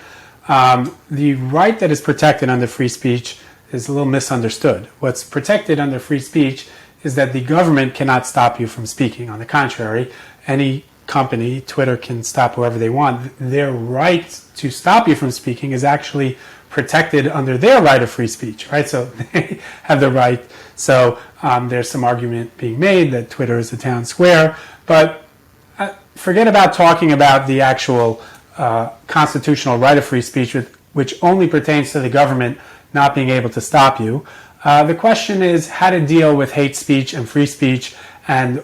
the right that is protected under free speech is a little misunderstood. What's protected under free speech is that the government cannot stop you from speaking. On the contrary, any company, Twitter, can stop whoever they want. Their right to stop you from speaking is actually protected under their right of free speech, right? So they have the right. So there's some argument being made that Twitter is the town square, but forget about talking about the actual constitutional right of free speech, which only pertains to the government not being able to stop you. The question is how to deal with hate speech and free speech, and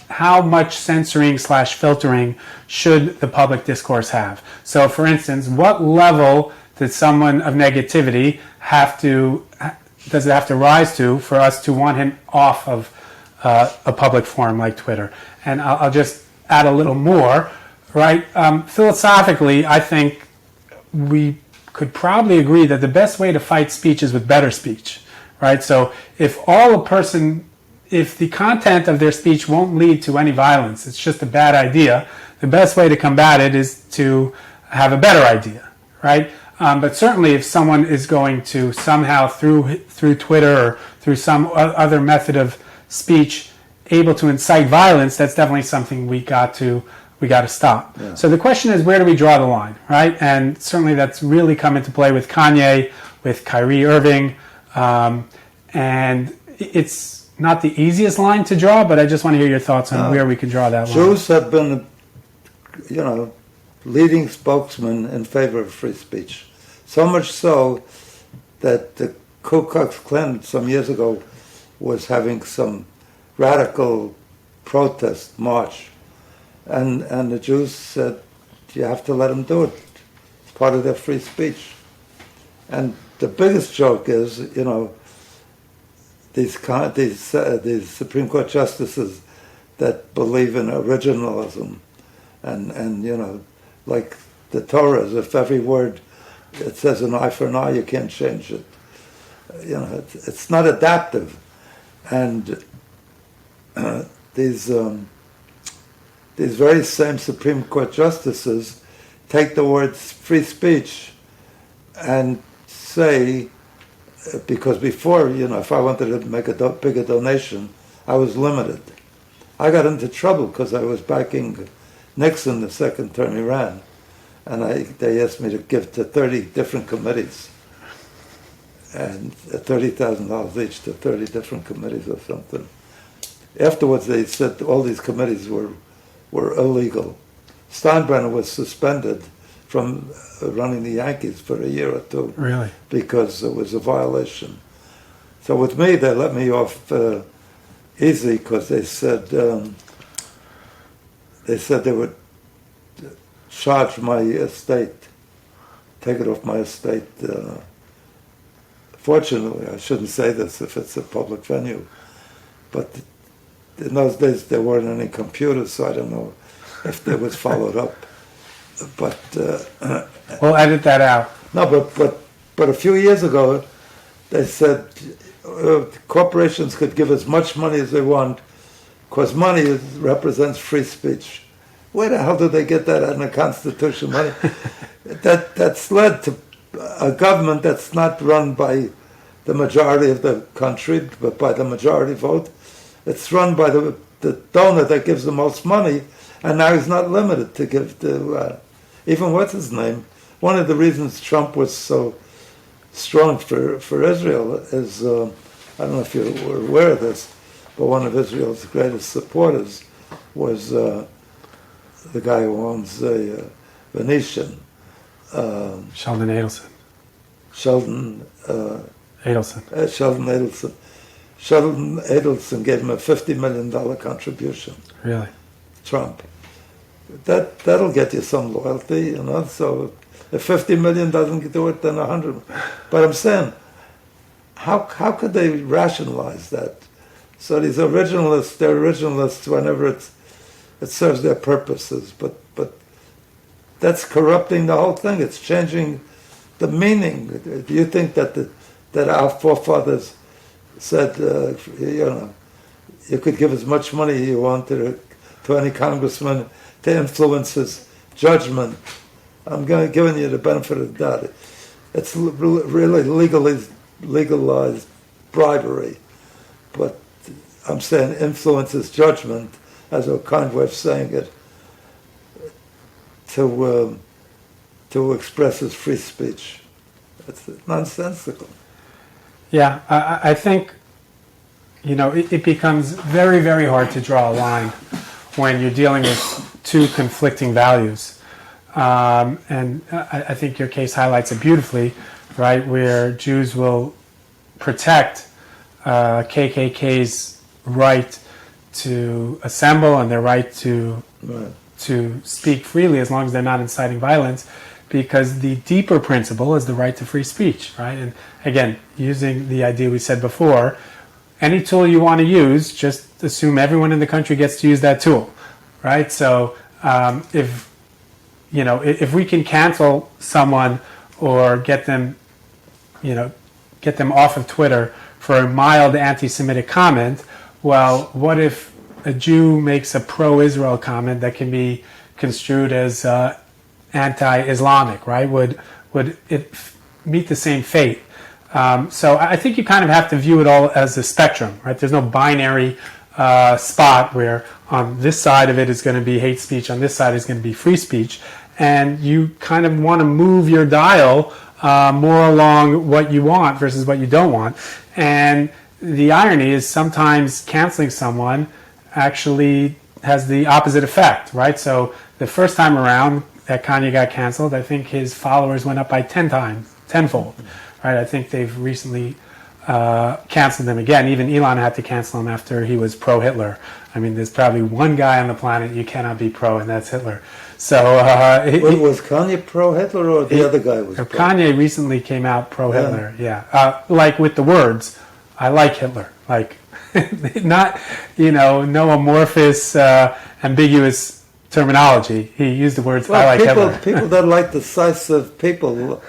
how much censoring/filtering should the public discourse have. So, for instance, what level does someone of negativity does it have to rise to for us to want him off of a public forum like Twitter? And I'll just add a little more, right? Philosophically, I think we could probably agree that the best way to fight speech is with better speech. Right, so if the content of their speech won't lead to any violence, it's just a bad idea, the best way to combat it is to have a better idea, right? But certainly if someone is going to somehow through Twitter or through some other method of speech able to incite violence, that's definitely something we got to stop. Yeah. So the question is, where do we draw the line, right? And certainly that's really come into play with Kanye, with Kyrie Irving. And it's not the easiest line to draw, but I just want to hear your thoughts on where we can draw that line. Jews have been, leading spokesmen in favor of free speech. So much so that the Ku Klux Klan some years ago was having some radical protest march. And the Jews said, you have to let them do it. It's part of their free speech. And the biggest joke is, these Supreme Court justices that believe in originalism and like the Torah, is if every word it says an eye for an eye, you can't change it. It's not adaptive. And these very same Supreme Court justices take the words free speech and say, because before, if I wanted to make a bigger donation, I was limited. I got into trouble because I was backing Nixon the second term he ran, and they asked me to give to 30 different committees, and $30,000 each to 30 different committees or something. Afterwards, they said all these committees were illegal. Steinbrenner was suspended from running the Yankees for a year or two. Really? Because it was a violation. So with me, they let me off easy because they said they would charge my estate, take it off my estate. Fortunately, I shouldn't say this if it's a public venue, but in those days there weren't any computers, so I don't know if that was followed up. But we'll edit that out. No, but a few years ago, they said corporations could give as much money as they want because money represents free speech. Where the hell did they get that in the Constitution? Money that's led to a government that's not run by the majority of the country, but by the majority vote. It's run by the donor that gives the most money, and now he's not limited to give to even what's his name. One of the reasons Trump was so strong for Israel is, I don't know if you were aware of this, but one of Israel's greatest supporters was the guy who owns the Venetian. Sheldon Adelson. Sheldon Adelson. Sheldon Adelson gave him a $50 million contribution. Really? Trump. That'll get you some loyalty, So if 50 million doesn't do it, then 100. But I'm saying, how could they rationalize that? So these originalists, they're originalists whenever it serves their purposes, but that's corrupting the whole thing. It's changing the meaning. Do you think that our forefathers said, you could give as much money as you want to any congressman to influence his judgment? I'm giving you the benefit of the doubt. It's really legalized bribery, but I'm saying influence his judgment as a kind way of saying it to express his free speech. It's nonsensical. Yeah, I think, it becomes very, very hard to draw a line when you're dealing with two conflicting values. And I think your case highlights it beautifully, right, where Jews will protect KKK's right to assemble and their right to speak freely as long as they're not inciting violence, because the deeper principle is the right to free speech, right? And again, using the idea we said before, any tool you want to use, just assume everyone in the country gets to use that tool, right? So if we can cancel someone or get them off of Twitter for a mild anti-Semitic comment, well, what if a Jew makes a pro-Israel comment that can be construed as anti-Islamic, right? Would it meet the same fate? So I think you kind of have to view it all as a spectrum, right? There's no binary spot where on this side of it is going to be hate speech, on this side is going to be free speech, and you kind of want to move your dial more along what you want versus what you don't want. And the irony is sometimes canceling someone actually has the opposite effect, right? So the first time around that Kanye got canceled, I think his followers went up by tenfold, right? I think they've recently canceled him again. Even Elon had to cancel him after he was pro-Hitler. I mean, there's probably one guy on the planet you cannot be pro, and that's Hitler. So was Kanye pro-Hitler or the other guy was pro? Kanye recently came out pro-Hitler, yeah. Like with the words, I like Hitler. Like, not, no amorphous, ambiguous terminology. He used the words, I like Hitler. People that like decisive people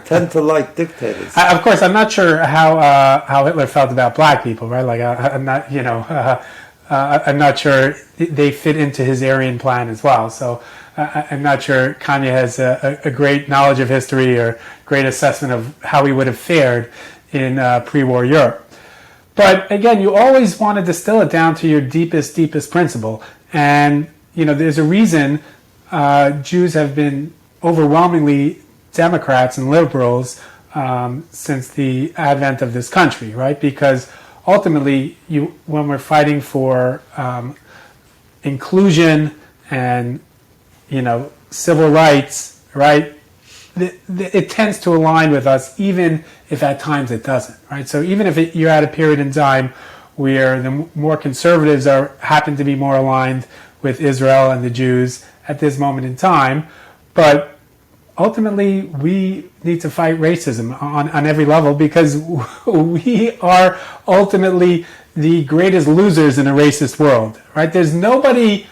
tend to like dictators. Of course, I'm not sure how Hitler felt about black people, right? Like, I'm not, I'm not sure they fit into his Aryan plan as well. So I'm not sure Kanye has a great knowledge of history or great assessment of how he would have fared in pre-war Europe. But again, you always want to distill it down to your deepest principle. And, there's a reason Jews have been overwhelmingly Democrats and liberals since the advent of this country, right? Because ultimately, when we're fighting for inclusion and civil rights, right? It tends to align with us, even if at times it doesn't, right? So even if you're at a period in time where the more conservatives happen to be more aligned with Israel and the Jews at this moment in time, but ultimately, we need to fight racism on every level because we are ultimately the greatest losers in a racist world, right? There's nobody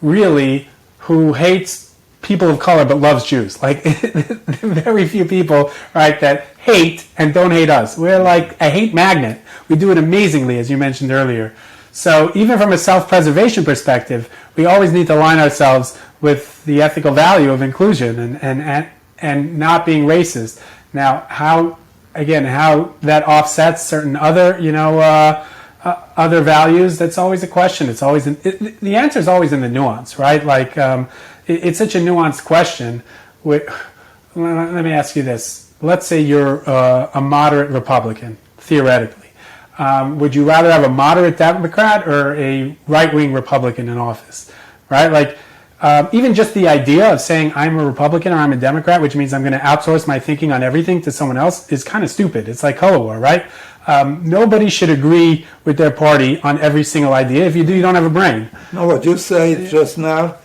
really who hates people of color but loves Jews. Like, very few people, right, that hate and don't hate us. We're like a hate magnet. We do it amazingly, as you mentioned earlier. So even from a self-preservation perspective, we always need to align ourselves with the ethical value of inclusion and not being racist. Now, how that offsets certain other, other values, that's always a question. It's always the answer is always in the nuance, right? Like, it's such a nuanced question. Let me ask you this. Let's say you're a moderate Republican, theoretically. Would you rather have a moderate Democrat or a right-wing Republican in office, right? Like, even just the idea of saying I'm a Republican or I'm a Democrat, which means I'm going to outsource my thinking on everything to someone else, is kind of stupid. It's like color war, right? Nobody should agree with their party on every single idea. If you do, you don't have a brain. No, what you say just now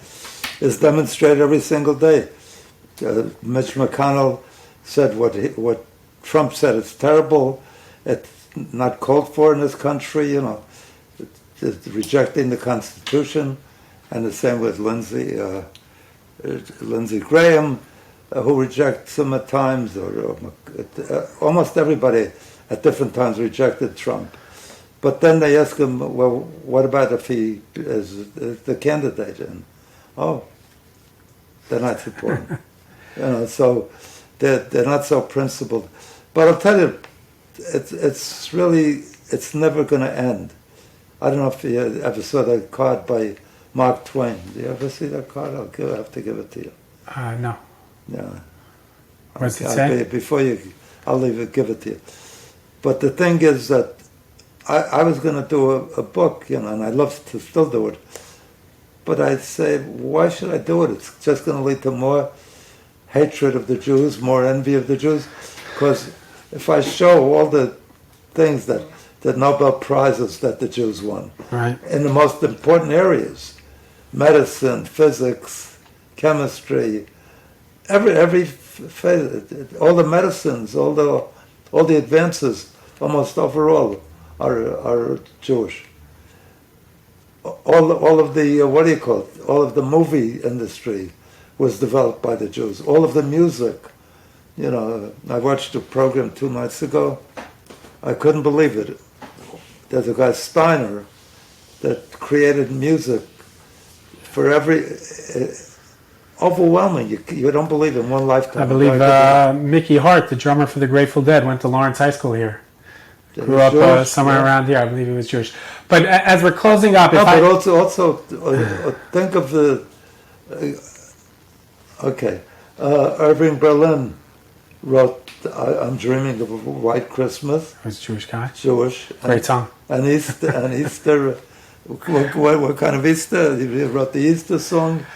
is demonstrated every single day. Mitch McConnell said what Trump said. It's terrible. It's not called for in this country. It's rejecting the Constitution. And the same with Lindsey Graham, who rejects him at times, or almost everybody at different times rejected Trump. But then they ask him, well, what about if he is the candidate? And, they're not supporting. So they're not so principled. But I'll tell you, it's never going to end. I don't know if you ever saw that card by Mark Twain. Do you ever see that card? I'll have to give it to you. No. Yeah. What's it say? I'll give it to you. But the thing is that I was going to do a book, and I'd love to still do it. But I'd say, why should I do it? It's just going to lead to more hatred of the Jews, more envy of the Jews. Because if I show all the things that the Nobel Prizes that the Jews won, right, in the most important areas, medicine, physics, chemistry, all the medicines, all the advances, almost overall, are Jewish. All of the all of the movie industry was developed by the Jews. All of the music, I watched a program 2 nights ago. I couldn't believe it. There's a guy, Steiner, that created music for every overwhelming. You don't believe in one lifetime. I believe Mickey Hart, the drummer for the Grateful Dead, went to Lawrence High School here. Grew up somewhere around here. I believe he was Jewish. But as we're closing up, also think of the Irving Berlin wrote I'm Dreaming of a White Christmas. He was a Jewish guy. Jewish. Great song. And Easter, what kind of Easter? He wrote the Easter song.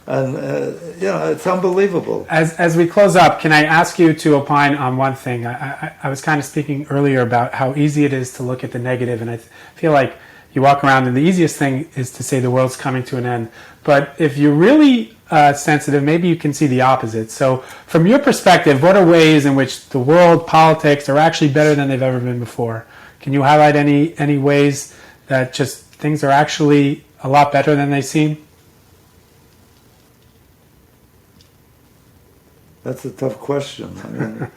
And, it's unbelievable. As we close up, can I ask you to opine on one thing? I was kind of speaking earlier about how easy it is to look at the negative, and I feel like you walk around and the easiest thing is to say the world's coming to an end. But if you're really sensitive, maybe you can see the opposite. So from your perspective, what are ways in which the world, politics, are actually better than they've ever been before? Can you highlight any ways that just things are actually a lot better than they seem? That's a tough question. I mean,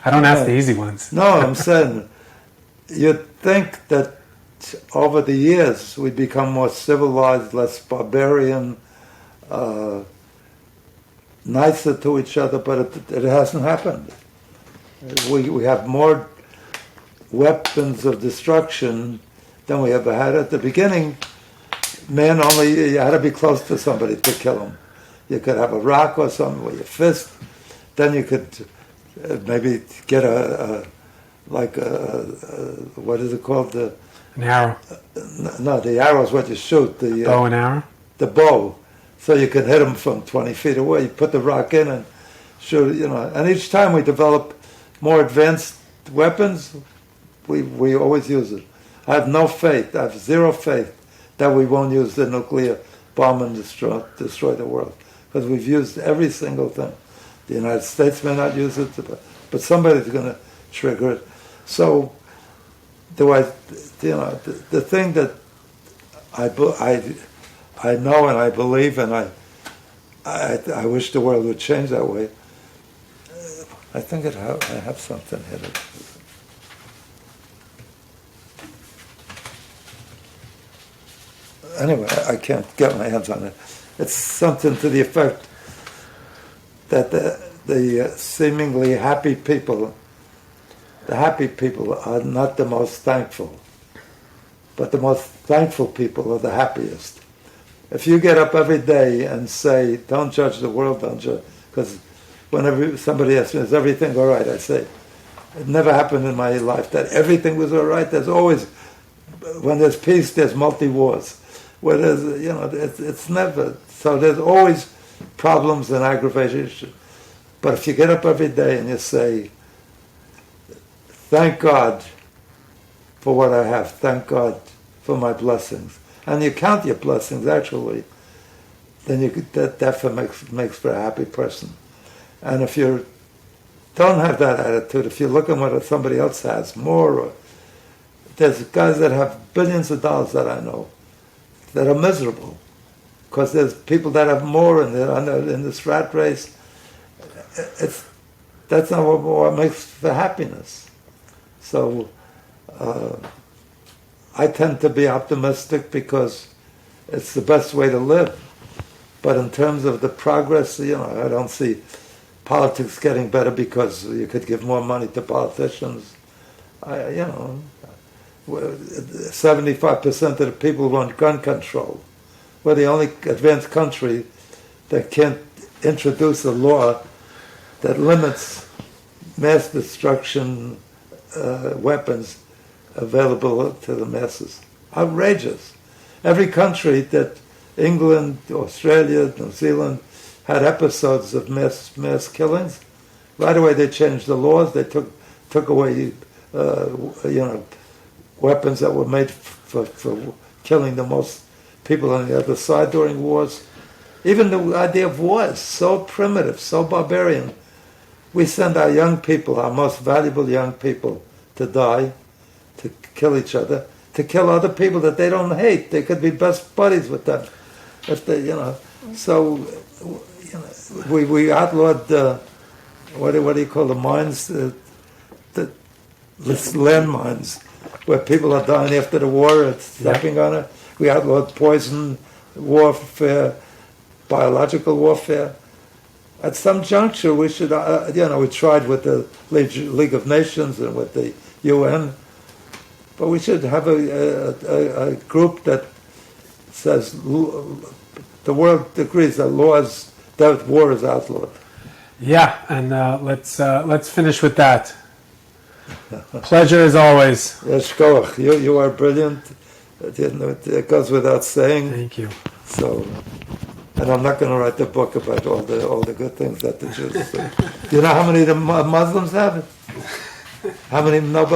I don't ask the easy ones. No, I'm saying you'd think that over the years we'd become more civilized, less barbarian, nicer to each other, but it hasn't happened. We have more weapons of destruction than we ever had. At the beginning, you had to be close to somebody to kill him. You could have a rock or something with your fist. Then you could maybe get what is it called? An arrow. No, the arrow is what you shoot. The bow and arrow? The bow. So you could hit them from 20 feet away. You put the rock in and shoot it, And each time we develop more advanced weapons, we always use it. I have no faith, I have zero faith that we won't use the nuclear bomb and destroy the world. Because we've used every single thing. The United States may not use it, but somebody's going to trigger it. So, the thing that I know and I believe and I wish the world would change that way. I think I have something here. Anyway, I can't get my hands on it. It's something to the effect that the seemingly happy people, are not the most thankful, but the most thankful people are the happiest. If you get up every day and say, don't judge the world, don't judge, because whenever somebody asks me, is everything all right? I say, it never happened in my life that everything was all right. There's always, when there's peace, there's multi-wars. Where there's, it's never, so there's always problems and aggravation. But if you get up every day and you say, thank God for what I have, thank God for my blessings, and you count your blessings actually, then that makes for a happy person. And if you don't have that attitude, if you look at what somebody else has, more, there's guys that have billions of dollars that I know that are miserable, because there's people that have more and they're in this rat race. That's not what makes for happiness. So I tend to be optimistic because it's the best way to live. But in terms of the progress, I don't see politics getting better because you could give more money to politicians. 75% of the people want gun control. We're the only advanced country that can't introduce a law that limits mass destruction weapons available to the masses. Outrageous. Every country that England, Australia, New Zealand had episodes of mass killings, right away they changed the laws. They took away weapons that were made for killing the most people on the other side during wars. Even the idea of war is so primitive, so barbarian. We send our young people, our most valuable young people, to die, to kill each other, to kill other people that they don't hate. They could be best buddies with them. If they, So, we outlawed, what do you call the mines? The landmines, where people are dying after the war, it's stepping on it. We outlawed poison warfare, biological warfare. At some juncture, we should, we tried with the League of Nations and with the UN, but we should have a group that says the world agrees that war is outlawed. Yeah, and let's finish with that. Pleasure as always. Yes, Koach, you are brilliant. It goes without saying. Thank you. So, and I'm not going to write the book about all the good things that the Jews do. Do you know how many the Muslims have? How many Nobel